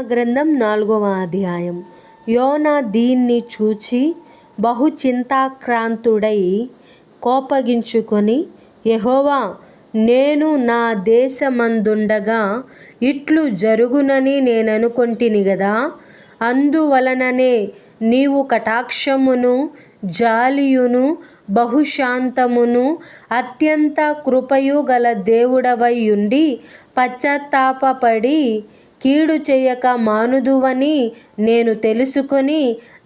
గ్రంథం 4వ అధ్యాయం. యోనా దీన్ని చూచి బహు చింతాక్రాంతుడై కోపగించుకొని, యెహోవా, నేను నా దేశమందుండగా ఇట్లు జరుగునని నేననుకొంటిని గదా. అందువలననే నీవు కటాక్షమును జాలియును బహుశాంతమును అత్యంత కృపయు గల దేవుడవై యుండి పశ్చాత్తాపపడి కీడు చేయక మానుదువని నేను తెలుసుకొని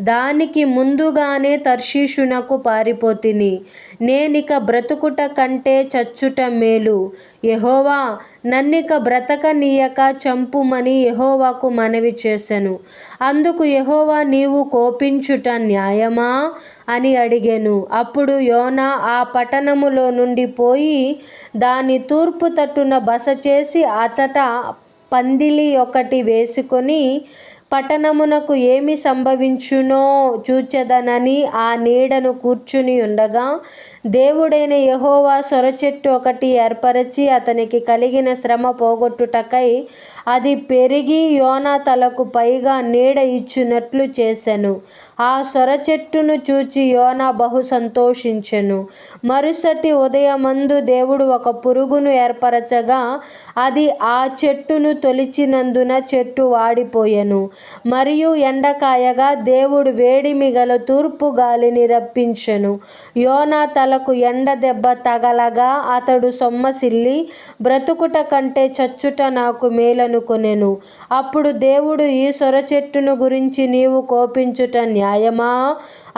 దానికి ముందుగానే తర్షీషునకు పారిపోతిని. నేనిక బ్రతుకుట కంటే చచ్చుట మేలు. యెహోవా, నన్నిక బ్రతకనీయక చంపుమని యెహోవాకు మనవి చేసెను. అందుకు యెహోవా, నీవు కోపించుట న్యాయమా అని అడిగెను. అప్పుడు యోనా ఆ పట్టణములో నుండి పోయి దాని తూర్పు తట్టున బస చేసి అచట పందిలి ఒకటి వేసుకొని పట్టణమునకు ఏమి సంభవించునో చూచెదనని ఆ నీడను కూర్చుని ఉండగా, దేవుడైన యెహోవా సొరచెట్టు ఒకటి ఏర్పరచి అతనికి కలిగిన శ్రమ పోగొట్టుటకై అది పెరిగి యోనా తలకు పైగా నీడ ఇచ్చునట్లు చేసెను. ఆ సొరచెట్టును చూచి యోనా బహు సంతోషించెను. మరుసటి ఉదయమందు దేవుడు ఒక పురుగును ఏర్పరచగా అది ఆ చెట్టును తొలిచినందున చెట్టు వాడిపోయెను. మరియు ఎండకాయగా దేవుడు వేడిమి గల తూర్పు గాలిని రప్పించెను. యోనా తలకు ఎండ దెబ్బ తగలగా అతడు సొమ్మసిల్లి, బ్రతుకుట కంటే చచ్చుట నాకు మేలనుకొనెను. అప్పుడు దేవుడు, ఈ సొరచెట్టును గురించి నీవు కోపించుట న్యాయమా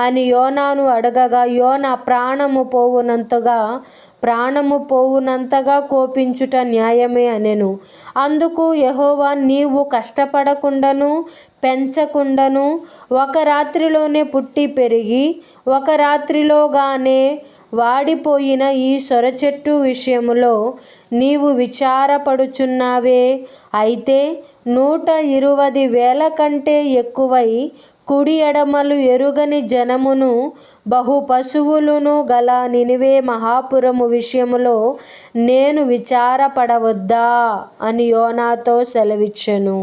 అని యోనాను అడగగా, యోనా ప్రాణము పోవునంతగా కోపించుట న్యాయమే అనెను. అందుకు యెహోవా, నీవు కష్టపడకుండాను పెంచకుండాను ఒక రాత్రిలోనే పుట్టి పెరిగి ఒక రాత్రిలోగానే వాడిపోయిన ఈ సొరచెట్టు విషయములో నీవు విచారపడుచున్నావే. అయితే 120,000 కంటే ఎక్కువై కుడి ఎడమలు ఎరుగని జనమును బహు పశువులను గల నినివే మహాపురము విషయములో నేను విచారపడవద్దా అని యోనాతో సెలవిచ్చెను.